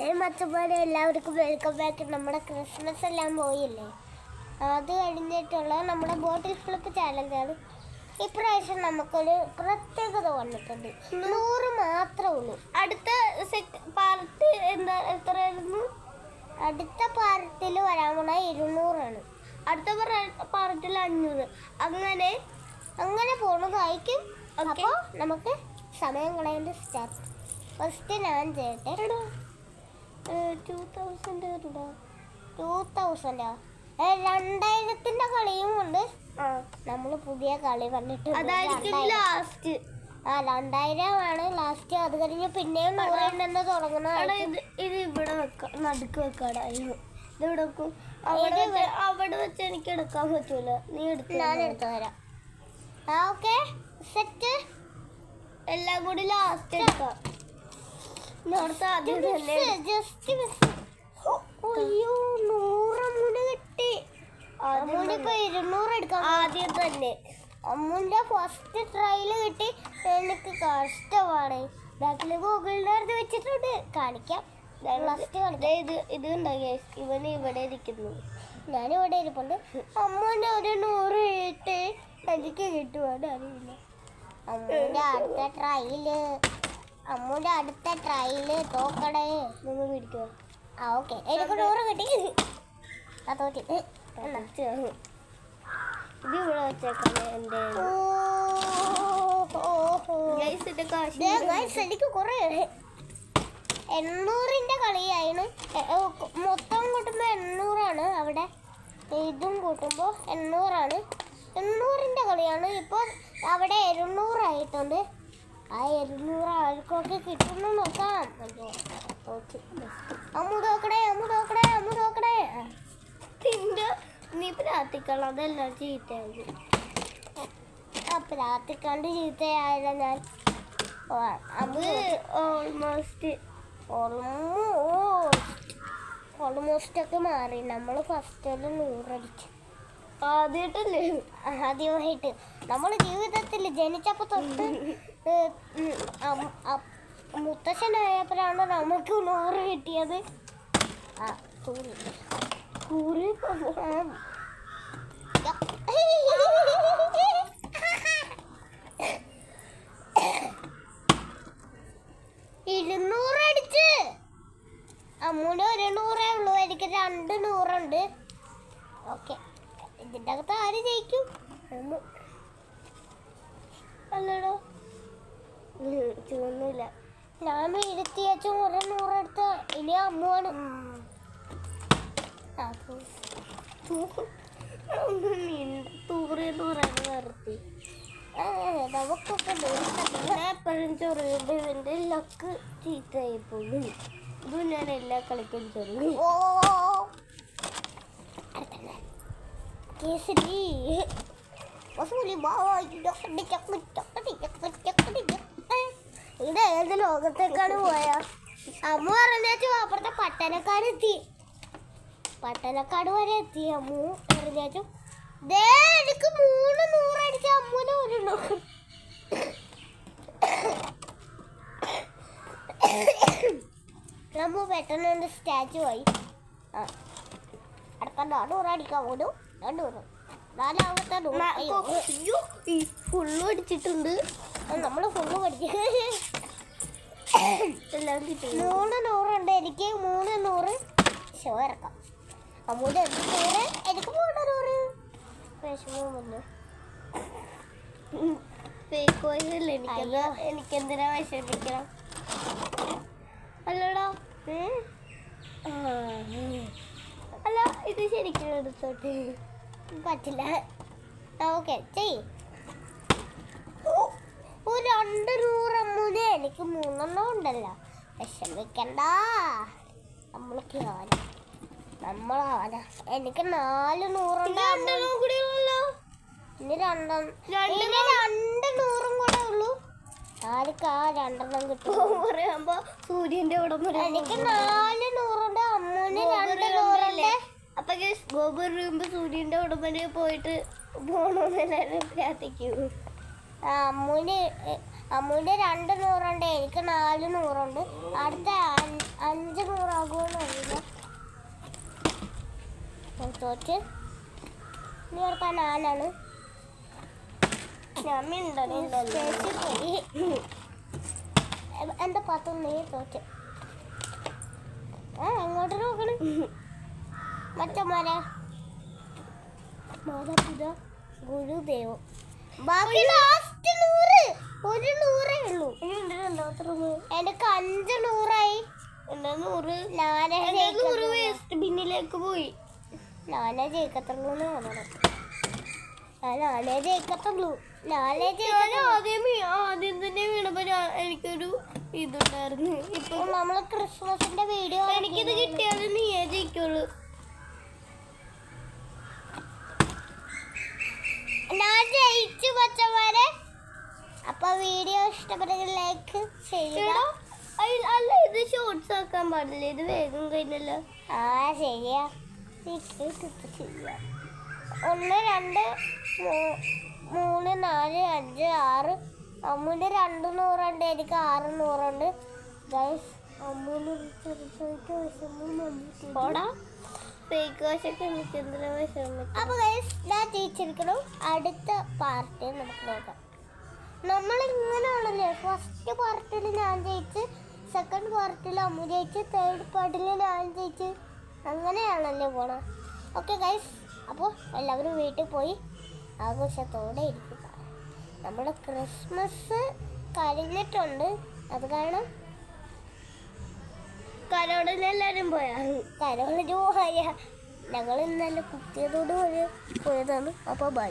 മച്ചന്മാരെ എല്ലാവർക്കും welcome back. നമ്മുടെ ക്രിസ്മസ് എല്ലാം പോയില്ലേ, അത് കഴിഞ്ഞിട്ടുള്ള നമ്മുടെ ബോട്ടിൽ ഫ്ലിപ്പ് ചാലഞ്ചാണ്. ഇപ്രാവശ്യം നമുക്കൊരു പ്രത്യേകത വന്നിട്ടുണ്ട്. 100 മാത്രമേ ഉള്ളൂ. അടുത്ത പാർട്ട് എന്താ എത്രയായിരുന്നു? അടുത്ത പാർട്ടിൽ വരാൻ പോണ 200ആണ്. അടുത്ത പാർട്ടിൽ 500. അങ്ങനെ പോണതായിരിക്കും. അപ്പോൾ നമുക്ക് സമയം കളയേണ്ട സ്റ്റാർട്ട്. ഫസ്റ്റ് ഞാൻ ചെയ്യട്ടെ. 2000 2000 കളിയും ഉണ്ട്. നമ്മൾ പുതിയ കളി വന്നിട്ടുണ്ട്. 2000 ആണ് ലാസ്റ്റ്. അത് കഴിഞ്ഞ് പിന്നെയും 100 തുടങ്ങുന്ന. ഇത് ഇവിടെ വെക്കാം, നടുക്ക് വെക്കാടായോ. ഇത് ഇവിടെ വെക്കും. അവിടെ വെച്ച് എനിക്ക് എടുക്കാൻ പറ്റൂല. നീ എടുത്ത്, ഞാൻ എടുത്തു തരാം. Okay, set. എല്ലാം കൂടി ലാസ്റ്റ് എടുക്കാം. അയ്യോ, 100 കിട്ടി. അമ്മൂനിപ്പോ 200 എടുക്കാം. ആദ്യം തന്നെ അമ്മൂന്റെ ഫസ്റ്റ് ട്രയല് കിട്ടി. എനിക്ക് കഷ്ടമാണ്. ബാക്കിൽ ഗൂഗിളിന്റെ അടുത്ത് വെച്ചിട്ടുണ്ട്, കാണിക്കാം. ഇത് ഉണ്ടായി. ഇവന് ഇവിടെ ഇരിക്കുന്നു, ഞാനിവിടെ ഇരിപ്പുണ്ട്. അമ്മൂന്റെ ഒരു 100 കിട്ടി. എനിക്ക് കിട്ടുവാണ് അറിയില്ല. അമ്മൂന്റെ അടുത്ത ട്രയല് തോക്കടേ. നിങ്ങൾ പിടിക്കുക. ഓക്കെ, എനിക്ക് 100 കിട്ടി. തോറ്റി. ഇത് ഇവിടെ വെച്ചേക്കണേ. എനിക്ക് കുറെ 800ന്റെ കളിയായിരുന്നു. മൊത്തം കൂട്ടുമ്പോ 800ആണ്. അവിടെ ഇതും കൂട്ടുമ്പോ 800ആണ്. 800ന്റെ കളിയാണ്. ഇപ്പോൾ അവിടെ 200 ആയിട്ടുണ്ട്. ആ 200 ആൾക്കൊക്കെ കിട്ടുന്നു നോക്കാം. അമ്മു നോക്കണേ. നീ പ്രാർത്ഥിക്കണം, അതെല്ലാം ചീത്തയായി. പ്രാർത്ഥിക്കാണ്ട് ചീത്തയായില്ല ഞാൻ. അത് ഓൾമോസ്റ്റ് ഒക്കെ മാറി. നമ്മൾ ഫസ്റ്റ് 100 അടിച്ചു. ആദ്യമായിട്ട് നമ്മൾ ജീവിതത്തിൽ ജനിച്ചപ്പോൾ തൊട്ട് മുത്തശ്ശനായപ്പോഴാണ് നമുക്ക് 100 കിട്ടിയത്. അടിച്ച് അമ്മൂടെ 100 ഉള്ളൂ. എനിക്ക് 200 ഉണ്ട്. ഓക്കെ, ഇതിൻ്റെ അകത്ത് ആര് ജയിക്കും? അല്ലടോ, ചുവന്നില്ല. ഞാൻ 100 എടുത്ത ഇനി അമ്മുവാണ്. നിർത്തി. നമുക്കൊക്കെ എപ്പോഴും ചൊറിയുണ്ട്. ഇവന്റെ ലക്ക് ചീത്തയായി പോയി. ഇത് ഞാൻ എല്ലാ കളിക്കും ചൊറിയും. ഇത് ഏത് ലോകത്തേക്കാണ് പോയാ? അമ്മ പറഞ്ഞാച്ചു അപ്പുറത്തെ പട്ടണക്കാട് വരെ എത്തി. അമ്മു പറഞ്ഞാച്ചു എനിക്ക് 300 അടിച്ച അമ്മൂന് 100. അമ്മു പെട്ടെന്ന് സ്റ്റാച്ചു ആയി. അടുത്ത 400 അടിക്കാൻ പോലും. 200 ഫുള്ള് അടിച്ചിട്ടുണ്ട്. നമ്മൾ ഫുള്ള് പഠിച്ചു. 300 ഉണ്ട്. എനിക്ക് 300 ഷോ ഇറക്കാം. അമ്മൂടെ 100, എനിക്ക് 300. വിഷമം വന്നു. എനിക്കെന്തിനാ വിഷമിക്കണം? അല്ലടാ, അല്ല ഇത് ശരിക്കും എടുത്തോട്ടെ. പറ്റില്ല. ഓക്കെ, ചെയ്. 200 അമ്മൂന്. എനിക്ക് 3 ഉണ്ടല്ലോ. വിഷമിക്കണ്ട. നമ്മളാരാ? എനിക്ക് 400 ഉണ്ട്. ഇനി 200 കൂടെ ഉള്ളൂ. ആർക്ക് 2 കിട്ടും പറയുമ്പോ സൂര്യന്റെ അവിടെ. എനിക്ക് 400 ഉണ്ട്. അമ്മൂന് 200 ഉണ്ട്. അപ്പൊ ഗോപുര വരുമ്പോ സൂര്യന്റെ ഉടമ്പനെ പോയിട്ട് പോണോന്ന് എല്ലാവരും പ്രാർത്ഥിക്കൂ. അമ്മൂന് 200 ഉണ്ട്. എനിക്ക് 400 ഉണ്ട്. അടുത്ത 500 തോറ്റ്. ഇനി ഓർക്കാൻ നാലാണ്. എന്താ പാത്രം നീ തോറ്റ്. എങ്ങോട്ട് നോക്കണ്? മറ്റന്മാരെ മാതാപിതാ ഗുരുദേവം. ബാക്കി ലാസ്റ്റ് 100. ഒരു 100 ഉള്ളൂ. എനിക്ക് 5 100ആയി. 100 വേസ്റ്റ് ബിന്നിലേക്ക് പോയി. നാലേ ജയിക്കത്തുള്ളൂ. ആദ്യം തന്നെ വീണപ്പോ എനിക്കൊരു ഇതുണ്ടായിരുന്നു. ഇപ്പൊ നമ്മള് ക്രിസ്മസിന്റെ വീഡിയോ എനിക്കിത് കിട്ടിയാൽ നീയേ ജയിക്കുള്ളൂ. ഞാൻ ജയിച്ചു പച്ചമാരെ. അപ്പൊ വീഡിയോ ഇഷ്ടപ്പെട്ടെങ്കിൽ ലൈക്ക് ചെയ്യുക. അല്ല, ഇത് ഷോർട്സ് ആക്കാൻ പാടില്ല. ഇത് വേഗം കഴിഞ്ഞല്ലോ. ശരിയാ. 1 2 3 4 5 6. അമ്മൂന് 2 100 ഉണ്ട്. എനിക്ക് 6 100 ഉണ്ട്. ഗൈസ് അമ്മൂന് അപ്പൊ ഗൈസ് ഞാൻ ജയിച്ചിരിക്കണം. അടുത്ത പാർട്ടി നമുക്ക് നോക്കാം. നമ്മളിങ്ങനെയാണല്ലേ, ഫസ്റ്റ് പാർട്ടിൽ ഞാൻ ജയിച്ച്, സെക്കൻഡ് പാർട്ടിൽ അമ്മു ജയിച്ച്, തേർഡ് പാർട്ടിൽ ഞാൻ ജയിച്ച്, അങ്ങനെയാണല്ലേ പോണ. ഓക്കെ ഗൈസ്, അപ്പോൾ എല്ലാവരും വീട്ടിൽ പോയി ആഘോഷത്തോടെ ഇരിക്കുക. നമ്മുടെ ക്രിസ്മസ് കഴിഞ്ഞിട്ടുണ്ട്. അത് കാരണം കരോളിനെല്ലാവരും കരോളിന് പോയ ഞങ്ങൾ ഇന്നലെ കുത്തിയതോട് പോയതാണ്. അപ്പോൾ ബൈ.